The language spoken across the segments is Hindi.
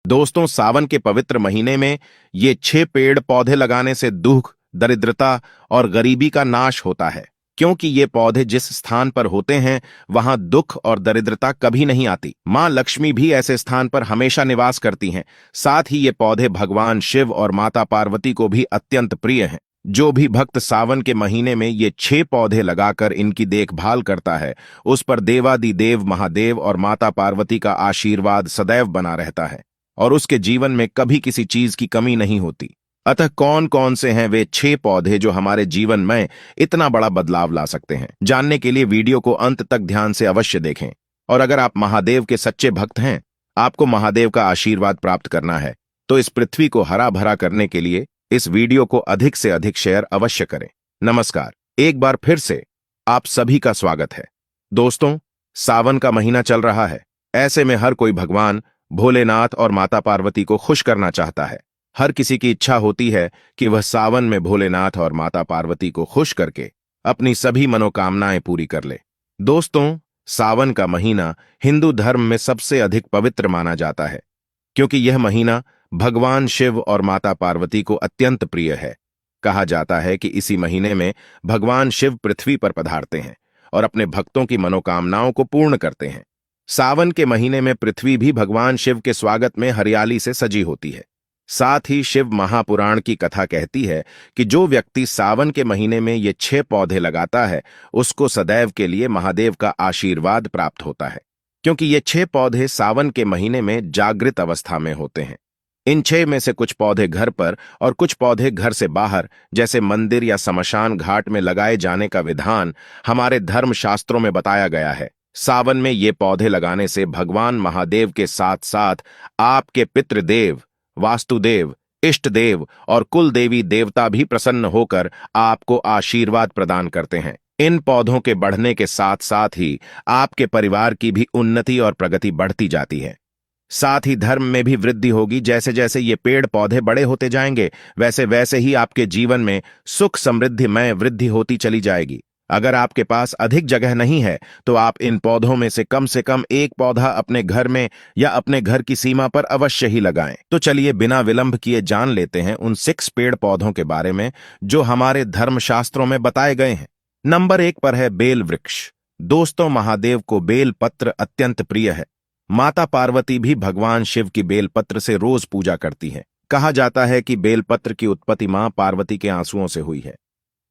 दोस्तों, सावन के पवित्र महीने में ये 6 पेड़ पौधे लगाने से दुख, दरिद्रता और गरीबी का नाश होता है। क्योंकि ये पौधे जिस स्थान पर होते हैं वहां दुख और दरिद्रता कभी नहीं आती। मां लक्ष्मी भी ऐसे स्थान पर हमेशा निवास करती हैं। साथ ही ये पौधे भगवान शिव और माता पार्वती को भी अत्यंत प्रिय हैं। जो भी भक्त सावन के महीने में ये 6 पौधे लगाकर इनकी देखभाल करता है, उस पर देवादिदेव महादेव और माता पार्वती का आशीर्वाद सदैव बना रहता है और उसके जीवन में कभी किसी चीज की कमी नहीं होती। अतः कौन कौन से हैं वे 6 पौधे जो हमारे जीवन में इतना बड़ा बदलाव ला सकते हैं? जानने के लिए वीडियो को अंत तक ध्यान से अवश्य देखें। और अगर आप महादेव के सच्चे भक्त हैं, आपको महादेव का आशीर्वाद प्राप्त करना है, तो इस पृथ्वी को हरा भरा करने के लिए इस वीडियो को अधिक से अधिक शेयर अवश्य करें। नमस्कार, एक बार फिर से आप सभी का स्वागत है। दोस्तों, सावन का महीना चल रहा है। ऐसे में हर कोई भगवान भोलेनाथ और माता पार्वती को खुश करना चाहता है। हर किसी की इच्छा होती है कि वह सावन में भोलेनाथ और माता पार्वती को खुश करके अपनी सभी मनोकामनाएं पूरी कर ले। दोस्तों, सावन का महीना हिंदू धर्म में सबसे अधिक पवित्र माना जाता है, क्योंकि यह महीना भगवान शिव और माता पार्वती को अत्यंत प्रिय है। कहा जाता है कि इसी महीने में भगवान शिव पृथ्वी पर पधारते हैं और अपने भक्तों की मनोकामनाओं को पूर्ण करते हैं। सावन के महीने में पृथ्वी भी भगवान शिव के स्वागत में हरियाली से सजी होती है। साथ ही शिव महापुराण की कथा कहती है कि जो व्यक्ति सावन के महीने में ये 6 पौधे लगाता है, उसको सदैव के लिए महादेव का आशीर्वाद प्राप्त होता है, क्योंकि ये 6 पौधे सावन के महीने में जागृत अवस्था में होते हैं। इन 6 में से कुछ पौधे घर पर और कुछ पौधे घर से बाहर, जैसे मंदिर या शमशान घाट में लगाए जाने का विधान हमारे धर्म शास्त्रों में बताया गया है। सावन में ये पौधे लगाने से भगवान महादेव के साथ साथ आपके पितृदेव, वास्तुदेव, इष्ट देव और कुल देवी देवता भी प्रसन्न होकर आपको आशीर्वाद प्रदान करते हैं। इन पौधों के बढ़ने के साथ साथ ही आपके परिवार की भी उन्नति और प्रगति बढ़ती जाती है। साथ ही धर्म में भी वृद्धि होगी। जैसे जैसे ये पेड़ पौधे बड़े होते जाएंगे, वैसे वैसे ही आपके जीवन में सुख समृद्धिमय वृद्धि होती चली जाएगी। अगर आपके पास अधिक जगह नहीं है, तो आप इन पौधों में से कम एक पौधा अपने घर में या अपने घर की सीमा पर अवश्य ही लगाएं। तो चलिए बिना विलंब किए जान लेते हैं उन 6 पेड़ पौधों के बारे में जो हमारे धर्मशास्त्रों में बताए गए हैं। नंबर 1 पर है बेल वृक्ष। दोस्तों, महादेव को बेल पत्र अत्यंत प्रिय है। माता पार्वती भी भगवान शिव की बेल पत्र से रोज पूजा करती हैं। कहा जाता है कि बेल पत्र की उत्पत्ति मां पार्वती के आंसुओं से हुई है।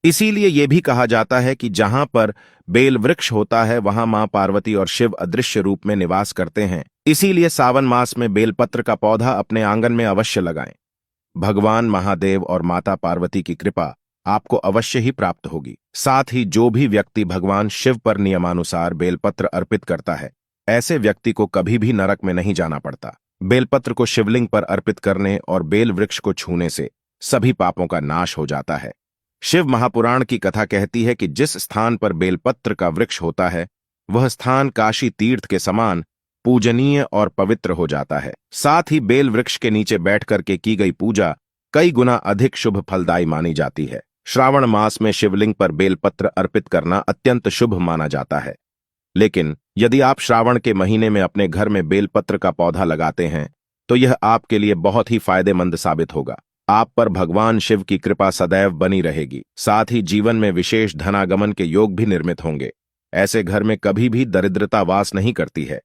इसीलिए यह भी कहा जाता है कि जहां पर बेल वृक्ष होता है, वहां मां पार्वती और शिव अदृश्य रूप में निवास करते हैं। इसीलिए सावन मास में बेलपत्र का पौधा अपने आंगन में अवश्य लगाएं। भगवान महादेव और माता पार्वती की कृपा आपको अवश्य ही प्राप्त होगी। साथ ही जो भी व्यक्ति भगवान शिव पर नियमानुसार बेलपत्र अर्पित करता है, ऐसे व्यक्ति को कभी भी नरक में नहीं जाना पड़ता। बेलपत्र को शिवलिंग पर अर्पित करने और बेल वृक्ष को छूने से सभी पापों का नाश हो जाता है। शिव महापुराण की कथा कहती है कि जिस स्थान पर बेलपत्र का वृक्ष होता है, वह स्थान काशी तीर्थ के समान पूजनीय और पवित्र हो जाता है। साथ ही बेल वृक्ष के नीचे बैठ करके की गई पूजा कई गुना अधिक शुभ फलदायी मानी जाती है। श्रावण मास में शिवलिंग पर बेलपत्र अर्पित करना अत्यंत शुभ माना जाता है। लेकिन यदि आप श्रावण के महीने में अपने घर में बेलपत्र का पौधा लगाते हैं, तो यह आपके लिए बहुत ही फायदेमंद साबित होगा। आप पर भगवान शिव की कृपा सदैव बनी रहेगी। साथ ही जीवन में विशेष धनागमन के योग भी निर्मित होंगे। ऐसे घर में कभी भी दरिद्रता वास नहीं करती है।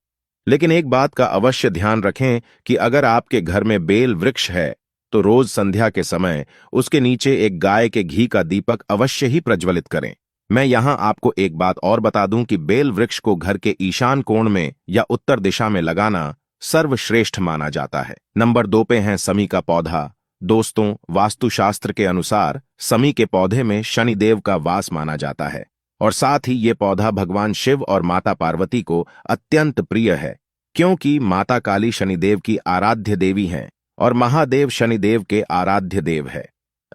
लेकिन एक बात का अवश्य ध्यान रखें कि अगर आपके घर में बेल वृक्ष है, तो रोज संध्या के समय उसके नीचे एक गाय के घी का दीपक अवश्य ही प्रज्वलित करें। मैं यहां आपको एक बात और बता दूं कि बेल वृक्ष को घर के ईशान कोण में या उत्तर दिशा में लगाना सर्वश्रेष्ठ माना जाता है। नंबर 2 पे है समी का पौधा। दोस्तों, वास्तुशास्त्र के अनुसार समी के पौधे में शनिदेव का वास माना जाता है और साथ ही ये पौधा भगवान शिव और माता पार्वती को अत्यंत प्रिय है, क्योंकि माता काली शनिदेव की आराध्य देवी हैं और महादेव शनिदेव के आराध्य देव है।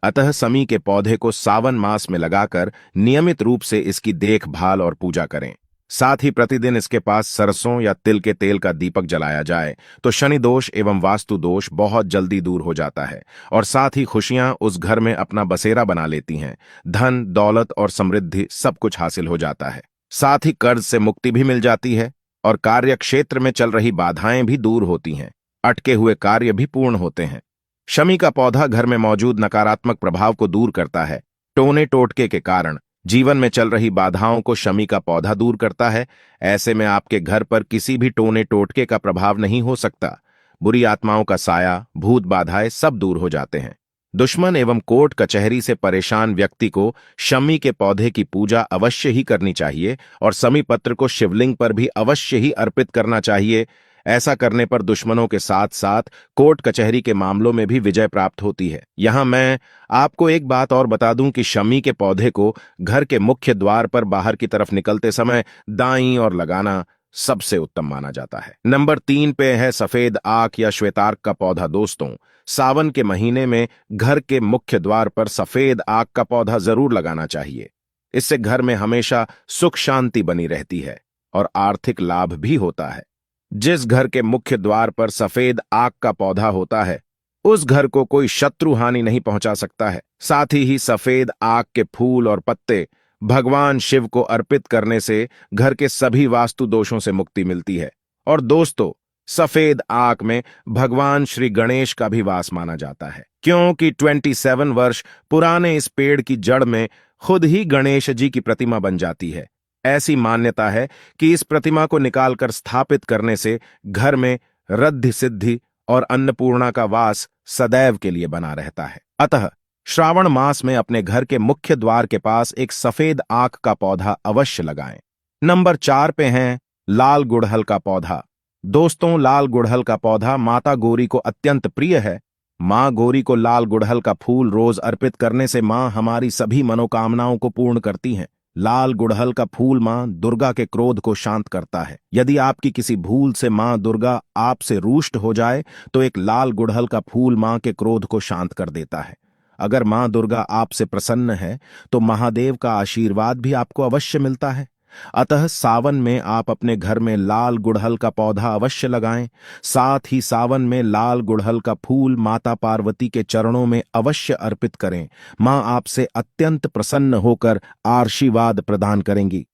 अतः समी के पौधे को सावन मास में लगाकर नियमित रूप से इसकी देखभाल और पूजा करें। साथ ही प्रतिदिन इसके पास सरसों या तिल के तेल का दीपक जलाया जाए तो शनि दोष एवं वास्तु दोष बहुत जल्दी दूर हो जाता है और साथ ही खुशियां उस घर में अपना बसेरा बना लेती हैं। धन, दौलत और समृद्धि सब कुछ हासिल हो जाता है। साथ ही कर्ज से मुक्ति भी मिल जाती है और कार्य क्षेत्र में चल रही बाधाएं भी दूर होती हैं। अटके हुए कार्य भी पूर्ण होते हैं। शमी का पौधा घर में मौजूद नकारात्मक प्रभाव को दूर करता है। टोने टोटके के कारण जीवन में चल रही बाधाओं को शमी का पौधा दूर करता है। ऐसे में आपके घर पर किसी भी टोने टोटके का प्रभाव नहीं हो सकता। बुरी आत्माओं का साया, भूत बाधाएं सब दूर हो जाते हैं। दुश्मन एवं कोर्ट कचहरी से परेशान व्यक्ति को शमी के पौधे की पूजा अवश्य ही करनी चाहिए और शमी पत्र को शिवलिंग पर भी अवश्य ही अर्पित करना चाहिए। ऐसा करने पर दुश्मनों के साथ साथ कोर्ट कचहरी के मामलों में भी विजय प्राप्त होती है। यहां मैं आपको एक बात और बता दूं कि शमी के पौधे को घर के मुख्य द्वार पर बाहर की तरफ निकलते समय दाईं ओर लगाना सबसे उत्तम माना जाता है। नंबर 3 पे है सफेद आक या श्वेतार्क का पौधा। दोस्तों, सावन के महीने में घर के मुख्य द्वार पर सफेद आक का पौधा जरूर लगाना चाहिए। इससे घर में हमेशा सुख शांति बनी रहती है और आर्थिक लाभ भी होता है। जिस घर के मुख्य द्वार पर सफेद आक का पौधा होता है उस घर को कोई शत्रु हानि नहीं पहुंचा सकता है। साथ ही सफेद आक के फूल और पत्ते भगवान शिव को अर्पित करने से घर के सभी वास्तु दोषों से मुक्ति मिलती है। और दोस्तों, सफेद आक में भगवान श्री गणेश का भी वास माना जाता है, क्योंकि 27 वर्ष पुराने इस पेड़ की जड़ में खुद ही गणेश जी की प्रतिमा बन जाती है। ऐसी मान्यता है कि इस प्रतिमा को निकालकर स्थापित करने से घर में रिद्धि सिद्धि और अन्नपूर्णा का वास सदैव के लिए बना रहता है। अतः श्रावण मास में अपने घर के मुख्य द्वार के पास एक सफेद आक का पौधा अवश्य लगाएं। नंबर 4 पे है लाल गुड़हल का पौधा। दोस्तों, लाल गुड़हल का पौधा माता गौरी को अत्यंत प्रिय है। मां गौरी को लाल गुड़हल का फूल रोज अर्पित करने से मां हमारी सभी मनोकामनाओं को पूर्ण करती हैं। लाल गुड़हल का फूल मां दुर्गा के क्रोध को शांत करता है। यदि आपकी किसी भूल से मां दुर्गा आपसे रुष्ट हो जाए तो एक लाल गुड़हल का फूल मां के क्रोध को शांत कर देता है। अगर मां दुर्गा आपसे प्रसन्न है तो महादेव का आशीर्वाद भी आपको अवश्य मिलता है। अतः सावन में आप अपने घर में लाल गुड़हल का पौधा अवश्य लगाएं। साथ ही सावन में लाल गुड़हल का फूल माता पार्वती के चरणों में अवश्य अर्पित करें। मां आपसे अत्यंत प्रसन्न होकर आशीर्वाद प्रदान करेंगी।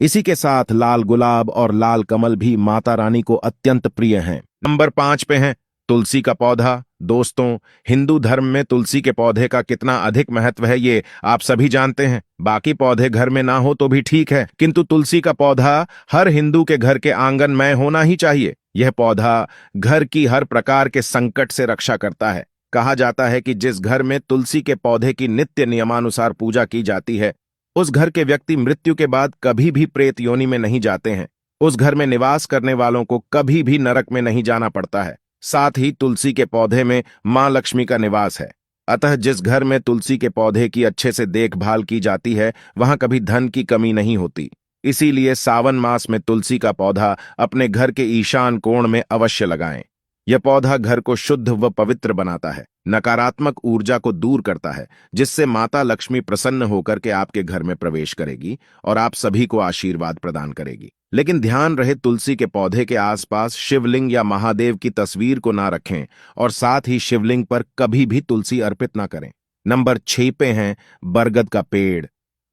इसी के साथ लाल गुलाब और लाल कमल भी माता रानी को अत्यंत प्रिय हैं। नंबर 5 पे है तुलसी का पौधा। दोस्तों, हिंदू धर्म में तुलसी के पौधे का कितना अधिक महत्व है ये आप सभी जानते हैं। बाकी पौधे घर में ना हो तो भी ठीक है, किंतु तुलसी का पौधा हर हिंदू के घर के आंगन में होना ही चाहिए। यह पौधा घर की हर प्रकार के संकट से रक्षा करता है। कहा जाता है कि जिस घर में तुलसी के पौधे की नित्य नियमानुसार पूजा की जाती है उस घर के व्यक्ति मृत्यु के बाद कभी भी प्रेत योनि में नहीं जाते हैं। उस घर में निवास करने वालों को कभी भी नरक में नहीं जाना पड़ता है। साथ ही तुलसी के पौधे में मां लक्ष्मी का निवास है। अतः जिस घर में तुलसी के पौधे की अच्छे से देखभाल की जाती है वहां कभी धन की कमी नहीं होती। इसीलिए सावन मास में तुलसी का पौधा अपने घर के ईशान कोण में अवश्य लगाएं। यह पौधा घर को शुद्ध व पवित्र बनाता है, नकारात्मक ऊर्जा को दूर करता है, जिससे माता लक्ष्मी प्रसन्न होकर के आपके घर में प्रवेश करेगी और आप सभी को आशीर्वाद प्रदान करेगी। लेकिन ध्यान रहे, तुलसी के पौधे के आसपास शिवलिंग या महादेव की तस्वीर को ना रखें और साथ ही शिवलिंग पर कभी भी तुलसी अर्पित ना करें। नंबर 6 पे है बरगद का पेड़।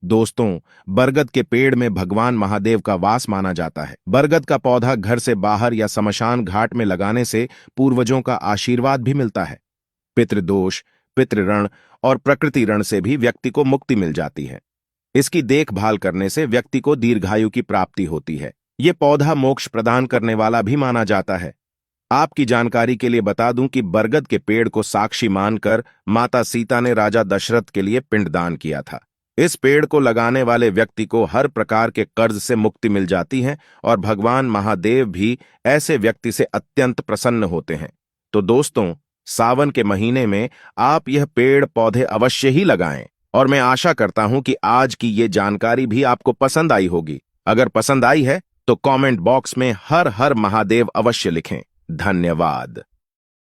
दोस्तों, बरगद के पेड़ में भगवान महादेव का वास माना जाता है। बरगद का पौधा घर से बाहर या शमशान घाट में लगाने से पूर्वजों का आशीर्वाद भी मिलता है। पितृदोष, पितृऋण और प्रकृति ऋण से भी व्यक्ति को मुक्ति मिल जाती है। इसकी देखभाल करने से व्यक्ति को दीर्घायु की प्राप्ति होती है। यह पौधा मोक्ष प्रदान करने वाला भी माना जाता है। आपकी जानकारी के लिए बता दूं कि बरगद के पेड़ को साक्षी मानकर माता सीता ने राजा दशरथ के लिए पिंडदान किया था। इस पेड़ को लगाने वाले व्यक्ति को हर प्रकार के कर्ज से मुक्ति मिल जाती है और भगवान महादेव भी ऐसे व्यक्ति से अत्यंत प्रसन्न होते हैं। तो दोस्तों, सावन के महीने में आप यह पेड़ पौधे अवश्य ही लगाएं और मैं आशा करता हूं कि आज की ये जानकारी भी आपको पसंद आई होगी। अगर पसंद आई है तो कमेंट बॉक्स में हर हर महादेव अवश्य लिखें। धन्यवाद।